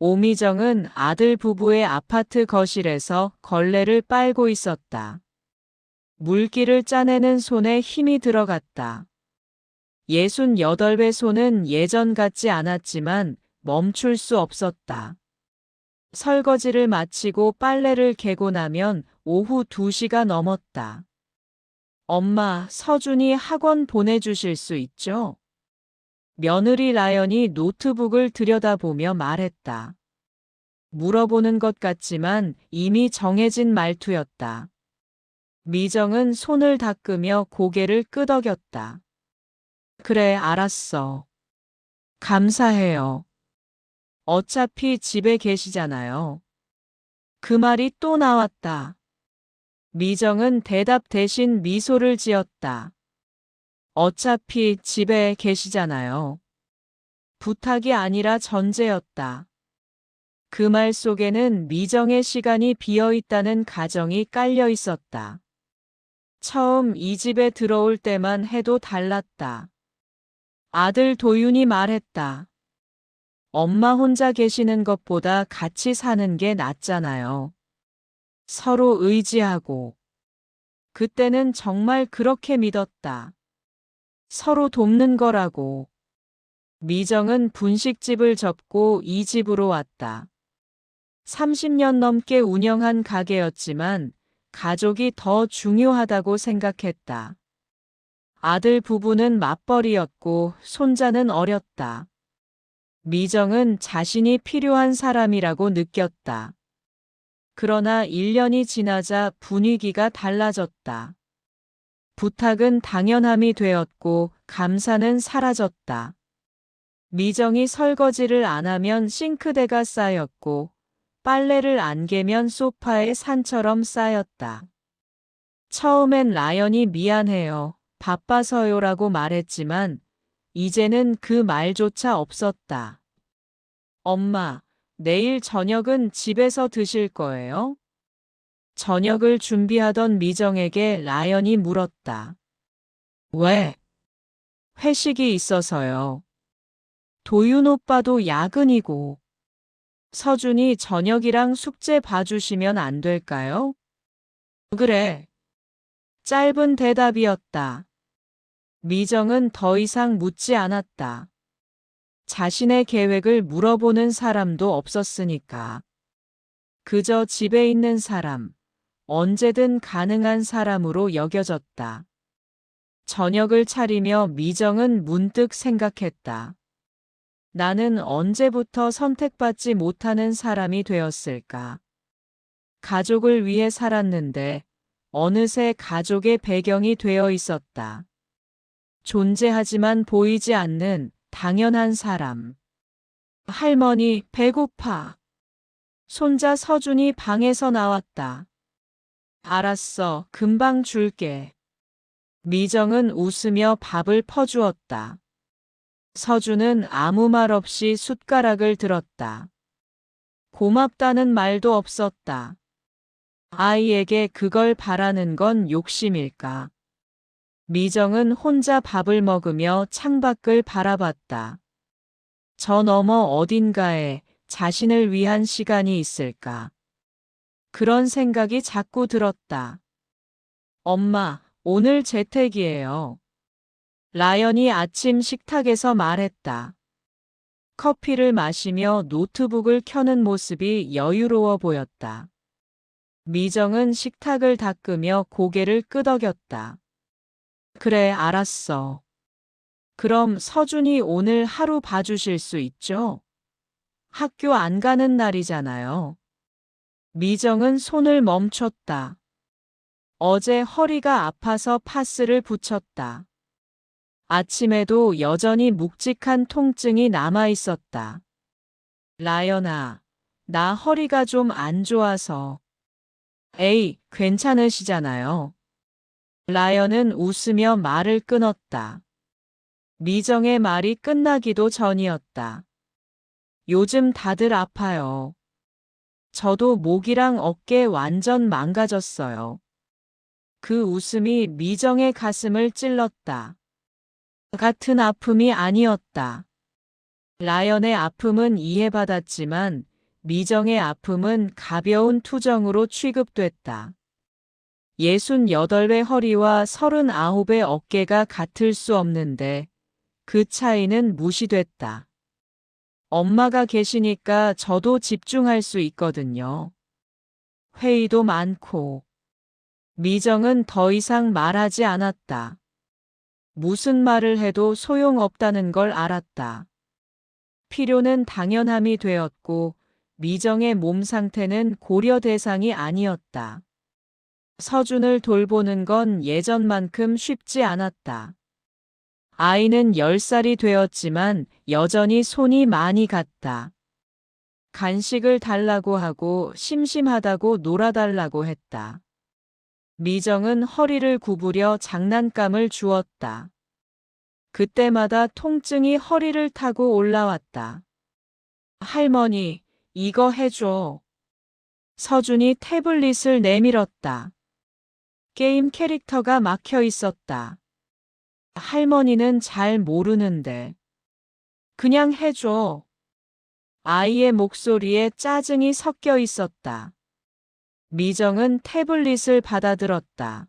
오미정은 아들 부부의 아파트 거실에서 걸레를 빨고 있었다. 물기를 짜내는 손에 힘이 들어갔다. 68배 손은 예전 같지 않았지만 멈출 수 없었다. 설거지를 마치고 빨래를 개고 나면 오후 2시가 넘었다. 엄마, 서준이 학원 보내주실 수 있죠? 며느리 라연이 노트북을 들여다보며 말했다. 물어보는 것 같지만 이미 정해진 말투였다. 미정은 손을 닦으며 고개를 끄덕였다. 그래, 알았어. 감사해요. 어차피 집에 계시잖아요. 그 말이 또 나왔다. 미정은 대답 대신 미소를 지었다. 어차피 집에 계시잖아요. 부탁이 아니라 전제였다. 그 말 속에는 미정의 시간이 비어 있다는 가정이 깔려 있었다. 처음 이 집에 들어올 때만 해도 달랐다. 아들 도윤이 말했다. 엄마 혼자 계시는 것보다 같이 사는 게 낫잖아요. 서로 의지하고. 그때는 정말 그렇게 믿었다. 서로 돕는 거라고. 미정은 분식집을 접고 이 집으로 왔다. 30년 넘게 운영한 가게였지만 가족이 더 중요하다고 생각했다. 아들 부부는 맞벌이였고 손자는 어렸다. 미정은 자신이 필요한 사람이라고 느꼈다. 그러나 1년이 지나자 분위기가 달라졌다. 부탁은 당연함이 되었고 감사는 사라졌다. 미정이 설거지를 안 하면 싱크대가 쌓였고 빨래를 안 개면 소파에 산처럼 쌓였다. 처음엔 라연이 미안해요, 바빠서요라고 말했지만 이제는 그 말조차 없었다. 엄마, 내일 저녁은 집에서 드실 거예요? 저녁을 준비하던 미정에게 라연이 물었다. 왜? 회식이 있어서요. 도윤 오빠도 야근이고. 서준이 저녁이랑 숙제 봐주시면 안 될까요? 그래. 짧은 대답이었다. 미정은 더 이상 묻지 않았다. 자신의 계획을 물어보는 사람도 없었으니까. 그저 집에 있는 사람, 언제든 가능한 사람으로 여겨졌다. 저녁을 차리며 미정은 문득 생각했다. 나는 언제부터 선택받지 못하는 사람이 되었을까? 가족을 위해 살았는데 어느새 가족의 배경이 되어 있었다. 존재하지만 보이지 않는 당연한 사람. 할머니, 배고파. 손자 서준이 방에서 나왔다. 알았어, 금방 줄게. 미정은 웃으며 밥을 퍼주었다. 서준은 아무 말 없이 숟가락을 들었다. 고맙다는 말도 없었다. 아이에게 그걸 바라는 건 욕심일까? 미정은 혼자 밥을 먹으며 창밖을 바라봤다. 저 너머 어딘가에 자신을 위한 시간이 있을까? 그런 생각이 자꾸 들었다. 엄마, 오늘 재택이에요. 라연이 아침 식탁에서 말했다. 커피를 마시며 노트북을 켜는 모습이 여유로워 보였다. 미정은 식탁을 닦으며 고개를 끄덕였다. 그래, 알았어. 그럼 서준이 오늘 하루 봐주실 수 있죠? 학교 안 가는 날이잖아요. 미정은 손을 멈췄다. 어제 허리가 아파서 파스를 붙였다. 아침에도 여전히 묵직한 통증이 남아 있었다. 라연아, 나 허리가 좀 안 좋아서. 에이, 괜찮으시잖아요. 라연은 웃으며 말을 끊었다. 미정의 말이 끝나기도 전이었다. 요즘 다들 아파요. 저도 목이랑 어깨 완전 망가졌어요. 그 웃음이 미정의 가슴을 찔렀다. 같은 아픔이 아니었다. 라연의 아픔은 이해받았지만 미정의 아픔은 가벼운 투정으로 취급됐다. 68의 허리와 39의 어깨가 같을 수 없는데 그 차이는 무시됐다. 엄마가 계시니까 저도 집중할 수 있거든요. 회의도 많고. 미정은 더 이상 말하지 않았다. 무슨 말을 해도 소용없다는 걸 알았다. 필요는 당연함이 되었고 미정의 몸 상태는 고려 대상이 아니었다. 서준을 돌보는 건 예전만큼 쉽지 않았다. 아이는 10살이 되었지만 여전히 손이 많이 갔다. 간식을 달라고 하고 심심하다고 놀아달라고 했다. 미정은 허리를 구부려 장난감을 주었다. 그때마다 통증이 허리를 타고 올라왔다. 할머니, 이거 해줘. 서준이 태블릿을 내밀었다. 게임 캐릭터가 막혀 있었다. 할머니는 잘 모르는데. 그냥 해줘. 아이의 목소리에 짜증이 섞여 있었다. 미정은 태블릿을 받아들었다.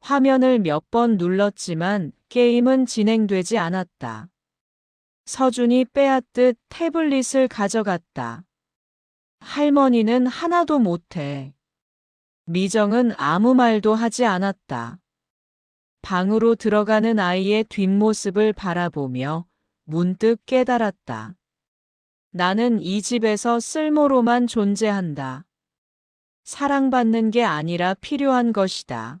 화면을 몇 번 눌렀지만 게임은 진행되지 않았다. 서준이 빼앗듯 태블릿을 가져갔다. 할머니는 하나도 못해. 미정은 아무 말도 하지 않았다. 방으로 들어가는 아이의 뒷모습을 바라보며 문득 깨달았다. 나는 이 집에서 쓸모로만 존재한다. 사랑받는 게 아니라 필요한 것이다.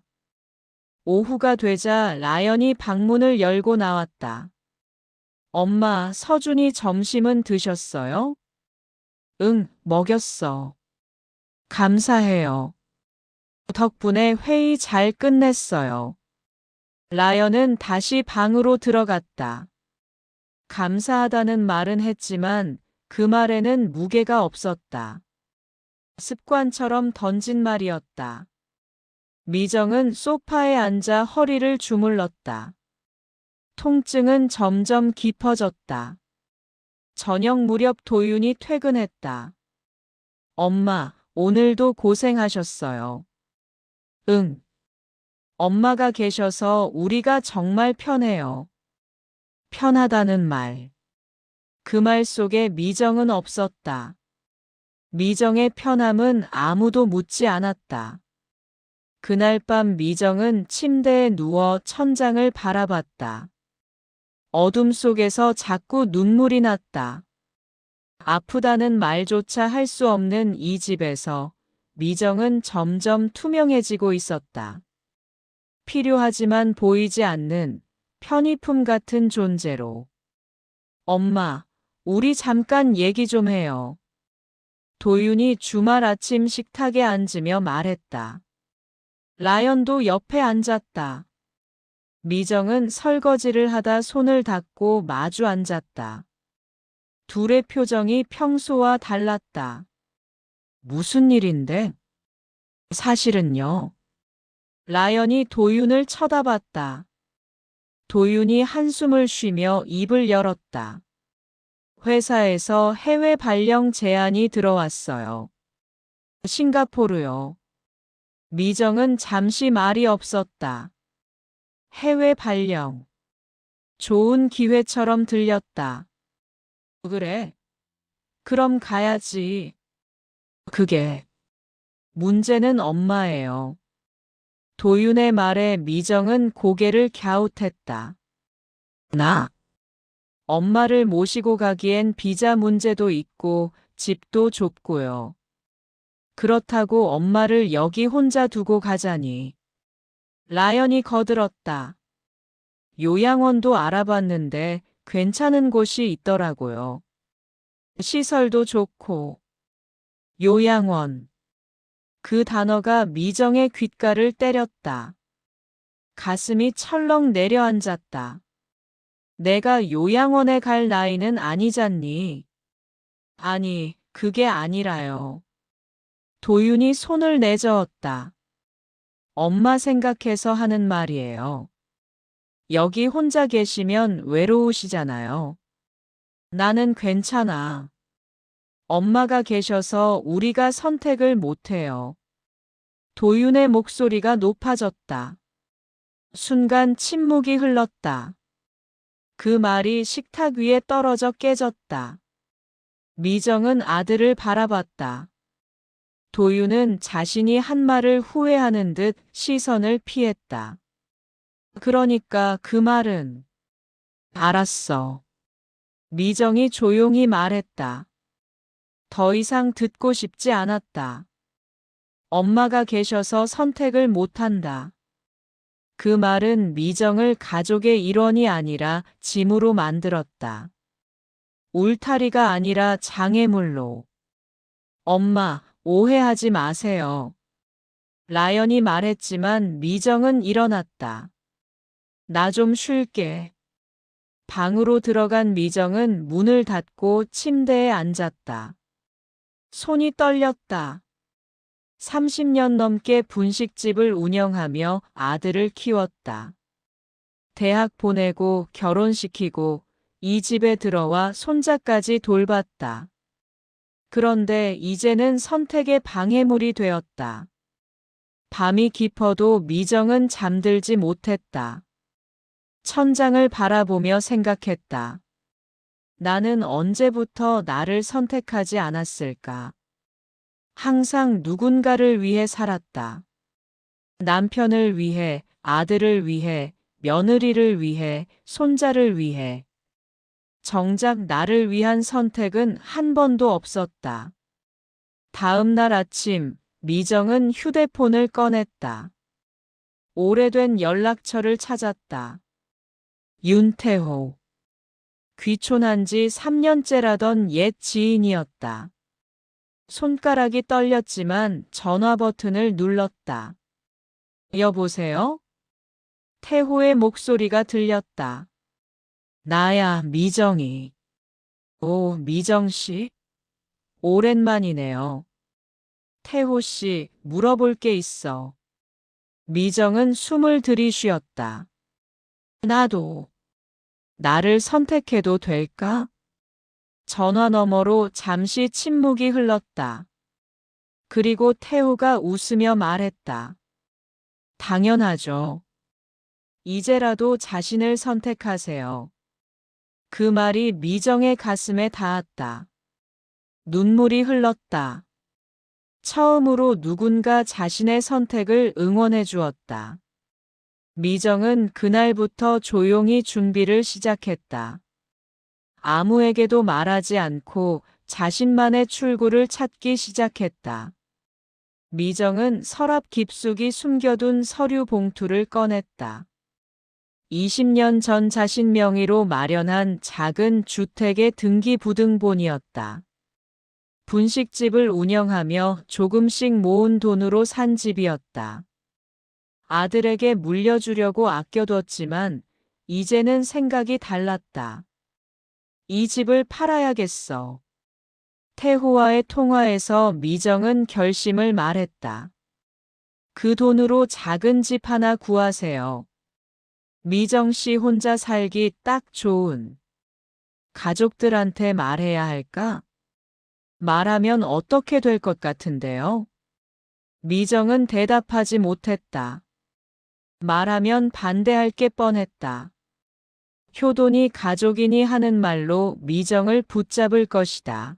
오후가 되자 라연이 방문을 열고 나왔다. 엄마, 서준이 점심은 드셨어요? 응, 먹였어. 감사해요. 덕분에 회의 잘 끝냈어요. 라연은 다시 방으로 들어갔다. 감사하다는 말은 했지만 그 말에는 무게가 없었다. 습관처럼 던진 말이었다. 미정은 소파에 앉아 허리를 주물렀다. 통증은 점점 깊어졌다. 저녁 무렵 도윤이 퇴근했다. 엄마, 오늘도 고생하셨어요. 응. 엄마가 계셔서 우리가 정말 편해요. 편하다는 말. 그 말 속에 미정은 없었다. 미정의 편함은 아무도 묻지 않았다. 그날 밤 미정은 침대에 누워 천장을 바라봤다. 어둠 속에서 자꾸 눈물이 났다. 아프다는 말조차 할 수 없는 이 집에서 미정은 점점 투명해지고 있었다. 필요하지만 보이지 않는 편의품 같은 존재로. 엄마, 우리 잠깐 얘기 좀 해요. 도윤이 주말 아침 식탁에 앉으며 말했다. 라연도 옆에 앉았다. 미정은 설거지를 하다 손을 닦고 마주 앉았다. 둘의 표정이 평소와 달랐다. 무슨 일인데? 사실은요. 라연이 도윤을 쳐다봤다. 도윤이 한숨을 쉬며 입을 열었다. 회사에서 해외 발령 제안이 들어왔어요. 싱가포르요. 미정은 잠시 말이 없었다. 해외 발령. 좋은 기회처럼 들렸다. 그래? 그럼 가야지. 그게. 문제는 엄마예요. 도윤의 말에 미정은 고개를 갸웃했다. 나. 엄마를 모시고 가기엔 비자 문제도 있고 집도 좁고요. 그렇다고 엄마를 여기 혼자 두고 가자니. 라연이 거들었다. 요양원도 알아봤는데 괜찮은 곳이 있더라고요. 시설도 좋고. 요양원. 그 단어가 미정의 귓가를 때렸다. 가슴이 철렁 내려앉았다. 내가 요양원에 갈 나이는 아니잖니. 아니, 그게 아니라요. 도윤이 손을 내저었다. 엄마 생각해서 하는 말이에요. 여기 혼자 계시면 외로우시잖아요. 나는 괜찮아. 엄마가 계셔서 우리가 선택을 못해요. 도윤의 목소리가 높아졌다. 순간 침묵이 흘렀다. 그 말이 식탁 위에 떨어져 깨졌다. 미정은 아들을 바라봤다. 도윤은 자신이 한 말을 후회하는 듯 시선을 피했다. 그러니까 그 말은 알았어. 미정이 조용히 말했다. 더 이상 듣고 싶지 않았다. 엄마가 계셔서 선택을 못한다. 그 말은 미정을 가족의 일원이 아니라 짐으로 만들었다. 울타리가 아니라 장애물로. 엄마, 오해하지 마세요. 라연이 말했지만 미정은 일어났다. 나 좀 쉴게. 방으로 들어간 미정은 문을 닫고 침대에 앉았다. 손이 떨렸다. 30년 넘게 분식집을 운영하며 아들을 키웠다. 대학 보내고 결혼시키고 이 집에 들어와 손자까지 돌봤다. 그런데 이제는 선택의 방해물이 되었다. 밤이 깊어도 미정은 잠들지 못했다. 천장을 바라보며 생각했다. 나는 언제부터 나를 선택하지 않았을까? 항상 누군가를 위해 살았다. 남편을 위해, 아들을 위해, 며느리를 위해, 손자를 위해. 정작 나를 위한 선택은 한 번도 없었다. 다음 날 아침, 미정은 휴대폰을 꺼냈다. 오래된 연락처를 찾았다. 윤태호. 귀촌한 지 3년째라던 옛 지인이었다. 손가락이 떨렸지만 전화 버튼을 눌렀다. 여보세요? 태호의 목소리가 들렸다. 나야, 미정이. 오, 미정씨? 오랜만이네요. 태호씨, 물어볼 게 있어. 미정은 숨을 들이쉬었다. 나도. 나를 선택해도 될까? 전화 너머로 잠시 침묵이 흘렀다. 그리고 태호가 웃으며 말했다. 당연하죠. 이제라도 자신을 선택하세요. 그 말이 미정의 가슴에 닿았다. 눈물이 흘렀다. 처음으로 누군가 자신의 선택을 응원해 주었다. 미정은 그날부터 조용히 준비를 시작했다. 아무에게도 말하지 않고 자신만의 출구를 찾기 시작했다. 미정은 서랍 깊숙이 숨겨둔 서류 봉투를 꺼냈다. 20년 전 자신 명의로 마련한 작은 주택의 등기부등본이었다. 분식집을 운영하며 조금씩 모은 돈으로 산 집이었다. 아들에게 물려주려고 아껴뒀지만 이제는 생각이 달랐다. 이 집을 팔아야겠어. 태호와의 통화에서 미정은 결심을 말했다. 그 돈으로 작은 집 하나 구하세요. 미정 씨 혼자 살기 딱 좋은. 가족들한테 말해야 할까? 말하면 어떻게 될 것 같은데요? 미정은 대답하지 못했다. 말하면 반대할 게 뻔했다. 효돈이 가족이니 하는 말로 미정을 붙잡을 것이다.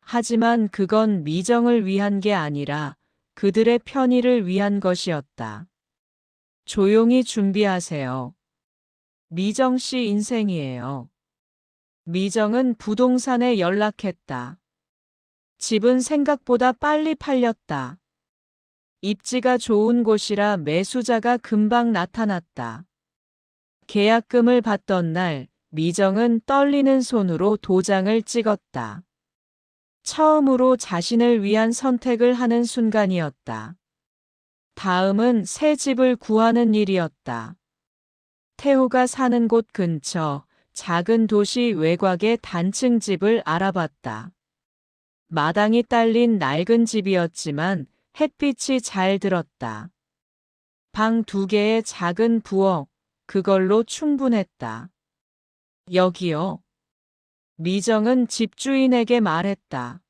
하지만 그건 미정을 위한 게 아니라 그들의 편의를 위한 것이었다. 조용히 준비하세요. 미정 씨 인생이에요. 미정은 부동산에 연락했다. 집은 생각보다 빨리 팔렸다. 입지가 좋은 곳이라 매수자가 금방 나타났다. 계약금을 받던 날, 미정은 떨리는 손으로 도장을 찍었다. 처음으로 자신을 위한 선택을 하는 순간이었다. 다음은 새 집을 구하는 일이었다. 태호가 사는 곳 근처 작은 도시 외곽의 단층 집을 알아봤다. 마당이 딸린 낡은 집이었지만 햇빛이 잘 들었다. 방 2개의 작은 부엌, 그걸로 충분했다. 여기요. 미정은 집주인에게 말했다.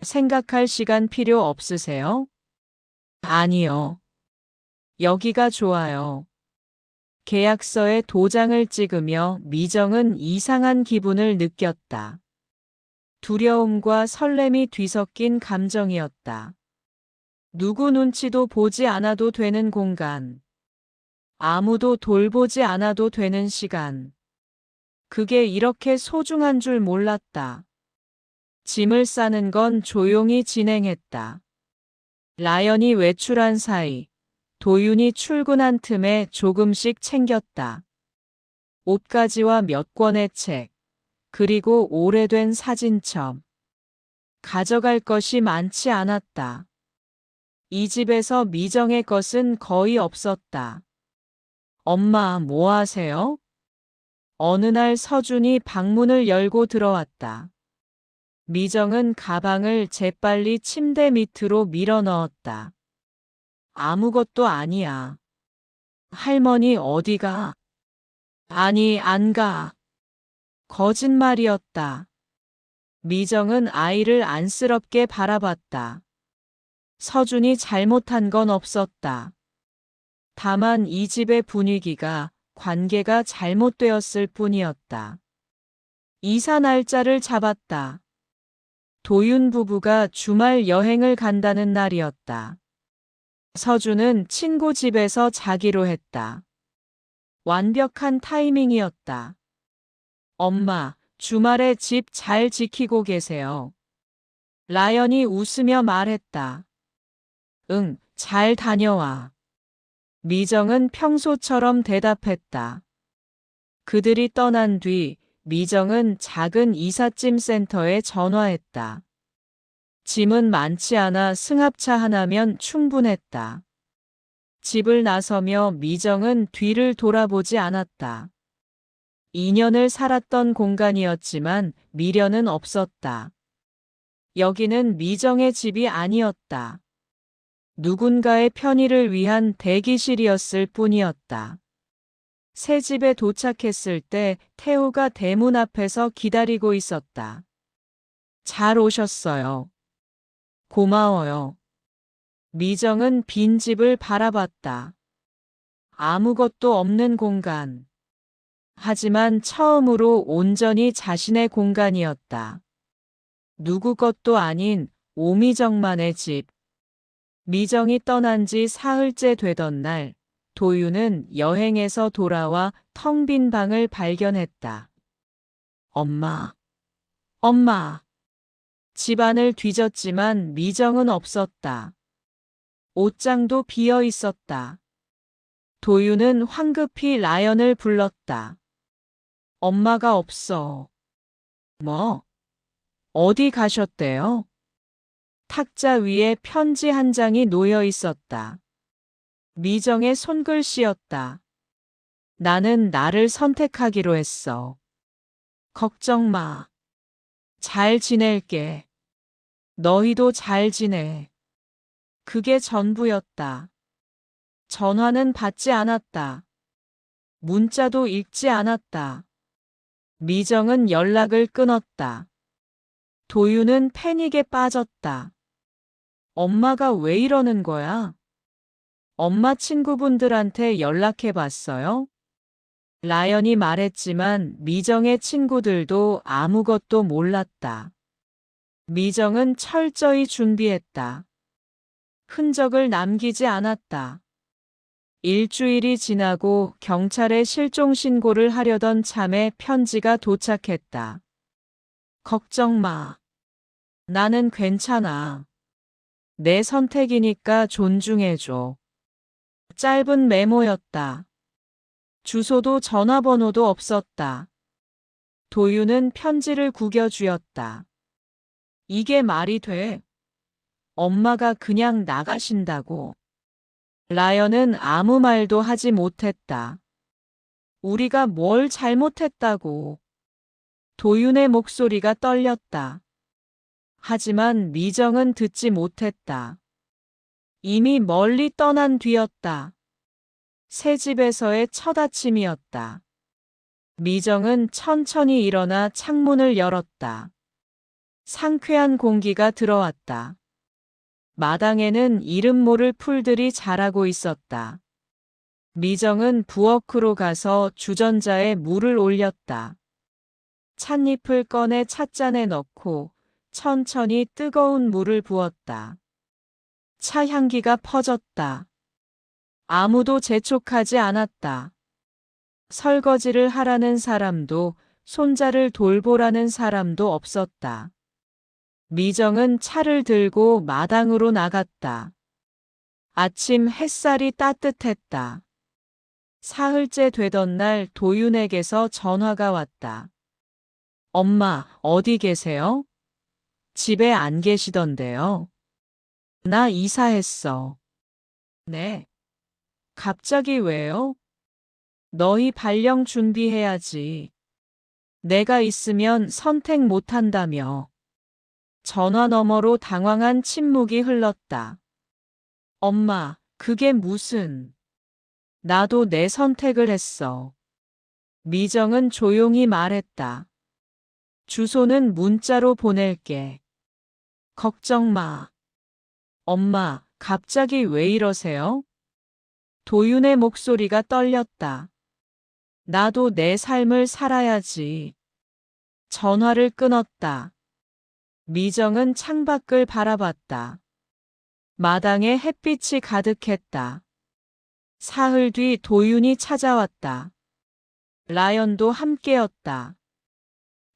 생각할 시간 필요 없으세요? 아니요. 여기가 좋아요. 계약서에 도장을 찍으며 미정은 이상한 기분을 느꼈다. 두려움과 설렘이 뒤섞인 감정이었다. 누구 눈치도 보지 않아도 되는 공간. 아무도 돌보지 않아도 되는 시간. 그게 이렇게 소중한 줄 몰랐다. 짐을 싸는 건 조용히 진행했다. 라연이 외출한 사이 도윤이 출근한 틈에 조금씩 챙겼다. 옷가지와 몇 권의 책, 그리고 오래된 사진첩. 가져갈 것이 많지 않았다. 이 집에서 미정의 것은 거의 없었다. 엄마, 뭐 하세요? 어느 날 서준이 방문을 열고 들어왔다. 미정은 가방을 재빨리 침대 밑으로 밀어 넣었다. 아무것도 아니야. 할머니 어디가? 아니, 안 가. 거짓말이었다. 미정은 아이를 안쓰럽게 바라봤다. 서준이 잘못한 건 없었다. 다만 이 집의 분위기가, 관계가 잘못되었을 뿐이었다. 이사 날짜를 잡았다. 도윤 부부가 주말 여행을 간다는 날이었다. 서준은 친구 집에서 자기로 했다. 완벽한 타이밍이었다. 엄마, 주말에 집 잘 지키고 계세요. 라연이 웃으며 말했다. 응, 잘 다녀와. 미정은 평소처럼 대답했다. 그들이 떠난 뒤 미정은 작은 이삿짐 센터에 전화했다. 짐은 많지 않아 승합차 하나면 충분했다. 집을 나서며 미정은 뒤를 돌아보지 않았다. 2년을 살았던 공간이었지만 미련은 없었다. 여기는 미정의 집이 아니었다. 누군가의 편의를 위한 대기실이었을 뿐이었다. 새 집에 도착했을 때 태우가 대문 앞에서 기다리고 있었다. 잘 오셨어요. 고마워요. 미정은 빈 집을 바라봤다. 아무것도 없는 공간. 하지만 처음으로 온전히 자신의 공간이었다. 누구 것도 아닌 오미정만의 집. 미정이 떠난 지 사흘째 되던 날, 도윤은 여행에서 돌아와 텅 빈 방을 발견했다. 엄마, 엄마. 집안을 뒤졌지만 미정은 없었다. 옷장도 비어 있었다. 도윤은 황급히 라연을 불렀다. 엄마가 없어. 뭐? 어디 가셨대요? 탁자 위에 편지 한 장이 놓여 있었다. 미정의 손글씨였다. 나는 나를 선택하기로 했어. 걱정 마. 잘 지낼게. 너희도 잘 지내. 그게 전부였다. 전화는 받지 않았다. 문자도 읽지 않았다. 미정은 연락을 끊었다. 도윤은 패닉에 빠졌다. 엄마가 왜 이러는 거야? 엄마 친구분들한테 연락해 봤어요? 라연이 말했지만 미정의 친구들도 아무것도 몰랐다. 미정은 철저히 준비했다. 흔적을 남기지 않았다. 일주일이 지나고 경찰에 실종 신고를 하려던 참에 편지가 도착했다. 걱정 마. 나는 괜찮아. 내 선택이니까 존중해줘. 짧은 메모였다. 주소도 전화번호도 없었다. 도윤은 편지를 구겨쥐었다. 이게 말이 돼? 엄마가 그냥 나가신다고. 라연은 아무 말도 하지 못했다. 우리가 뭘 잘못했다고. 도윤의 목소리가 떨렸다. 하지만 미정은 듣지 못했다. 이미 멀리 떠난 뒤였다. 새 집에서의 첫 아침이었다. 미정은 천천히 일어나 창문을 열었다. 상쾌한 공기가 들어왔다. 마당에는 이름 모를 풀들이 자라고 있었다. 미정은 부엌으로 가서 주전자에 물을 올렸다. 찻잎을 꺼내 찻잔에 넣고 천천히 뜨거운 물을 부었다. 차 향기가 퍼졌다. 아무도 재촉하지 않았다. 설거지를 하라는 사람도 손자를 돌보라는 사람도 없었다. 미정은 차를 들고 마당으로 나갔다. 아침 햇살이 따뜻했다. 사흘째 되던 날 도윤에게서 전화가 왔다. 엄마, 어디 계세요? 집에 안 계시던데요. 나 이사했어. 네. 갑자기 왜요? 너희 발령 준비해야지. 내가 있으면 선택 못한다며. 전화 너머로 당황한 침묵이 흘렀다. 엄마, 그게 무슨... 나도 내 선택을 했어. 미정은 조용히 말했다. 주소는 문자로 보낼게. 걱정 마. 엄마, 갑자기 왜 이러세요? 도윤의 목소리가 떨렸다. 나도 내 삶을 살아야지. 전화를 끊었다. 미정은 창밖을 바라봤다. 마당에 햇빛이 가득했다. 사흘 뒤 도윤이 찾아왔다. 라연도 함께였다.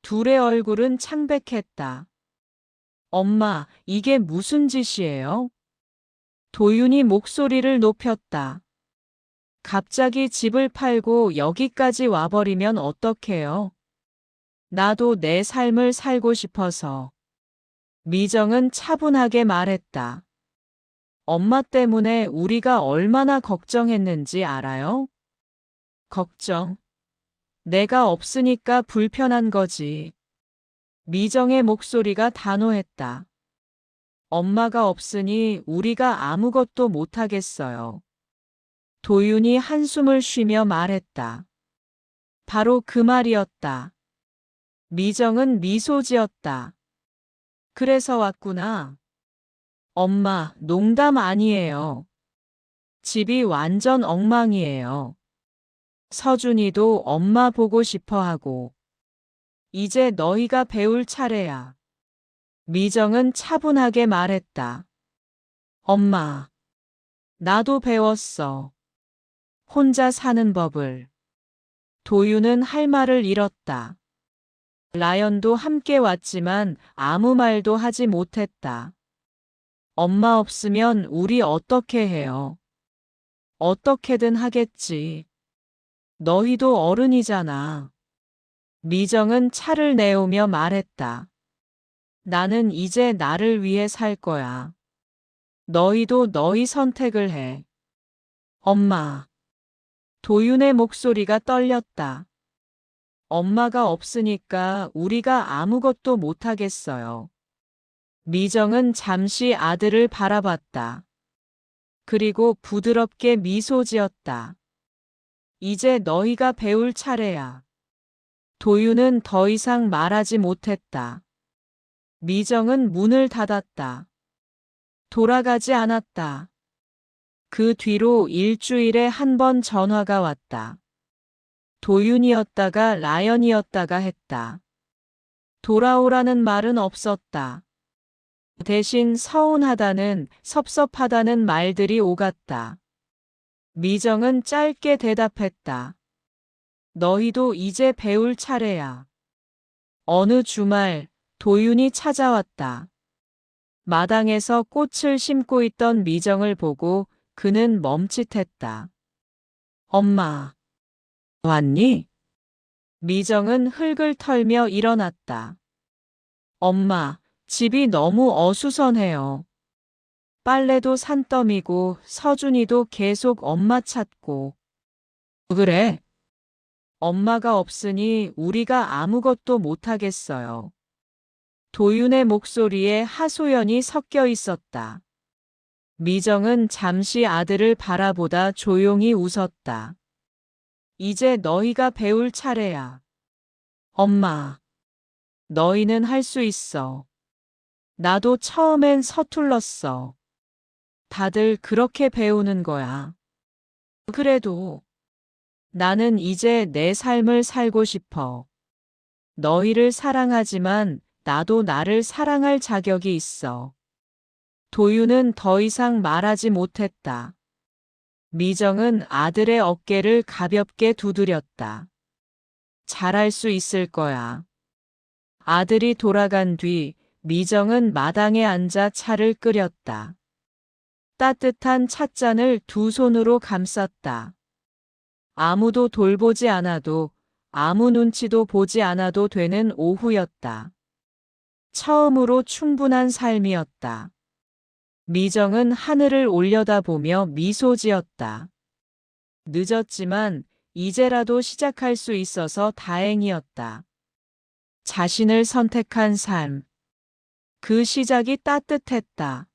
둘의 얼굴은 창백했다. 엄마, 이게 무슨 짓이에요? 도윤이 목소리를 높였다. 갑자기 집을 팔고 여기까지 와버리면 어떡해요? 나도 내 삶을 살고 싶어서. 미정은 차분하게 말했다. 엄마 때문에 우리가 얼마나 걱정했는지 알아요? 걱정. 내가 없으니까 불편한 거지. 미정의 목소리가 단호했다. 엄마가 없으니 우리가 아무것도 못하겠어요. 도윤이 한숨을 쉬며 말했다. 바로 그 말이었다. 미정은 미소 지었다. 그래서 왔구나. 엄마, 농담 아니에요. 집이 완전 엉망이에요. 서준이도 엄마 보고 싶어 하고. 이제 너희가 배울 차례야. 미정은 차분하게 말했다. 엄마, 나도 배웠어. 혼자 사는 법을. 도윤은 할 말을 잃었다. 라연도 함께 왔지만 아무 말도 하지 못했다. 엄마 없으면 우리 어떻게 해요? 어떻게든 하겠지. 너희도 어른이잖아. 미정은 차를 내오며 말했다. 나는 이제 나를 위해 살 거야. 너희도 너희 선택을 해. 엄마. 도윤의 목소리가 떨렸다. 엄마가 없으니까 우리가 아무것도 못하겠어요. 미정은 잠시 아들을 바라봤다. 그리고 부드럽게 미소 지었다. 이제 너희가 배울 차례야. 도윤은 더 이상 말하지 못했다. 미정은 문을 닫았다. 돌아가지 않았다. 그 뒤로 일주일에 한 번 전화가 왔다. 도윤이었다가 라연이었다가 했다. 돌아오라는 말은 없었다. 대신 서운하다는, 섭섭하다는 말들이 오갔다. 미정은 짧게 대답했다. 너희도 이제 배울 차례야. 어느 주말, 도윤이 찾아왔다. 마당에서 꽃을 심고 있던 미정을 보고 그는 멈칫했다. 엄마, 왔니? 미정은 흙을 털며 일어났다. 엄마, 집이 너무 어수선해요. 빨래도 산더미고 서준이도 계속 엄마 찾고. 그래? 엄마가 없으니 우리가 아무것도 못하겠어요. 도윤의 목소리에 하소연이 섞여 있었다. 미정은 잠시 아들을 바라보다 조용히 웃었다. 이제 너희가 배울 차례야. 엄마, 너희는 할 수 있어. 나도 처음엔 서툴렀어. 다들 그렇게 배우는 거야. 그래도 나는 이제 내 삶을 살고 싶어. 너희를 사랑하지만 나도 나를 사랑할 자격이 있어. 도유는 더 이상 말하지 못했다. 미정은 아들의 어깨를 가볍게 두드렸다. 잘할 수 있을 거야. 아들이 돌아간 뒤 미정은 마당에 앉아 차를 끓였다. 따뜻한 찻잔을 두 손으로 감쌌다. 아무도 돌보지 않아도 아무 눈치도 보지 않아도 되는 오후였다. 처음으로 충분한 삶이었다. 미정은 하늘을 올려다보며 미소 지었다. 늦었지만 이제라도 시작할 수 있어서 다행이었다. 자신을 선택한 삶. 그 시작이 따뜻했다.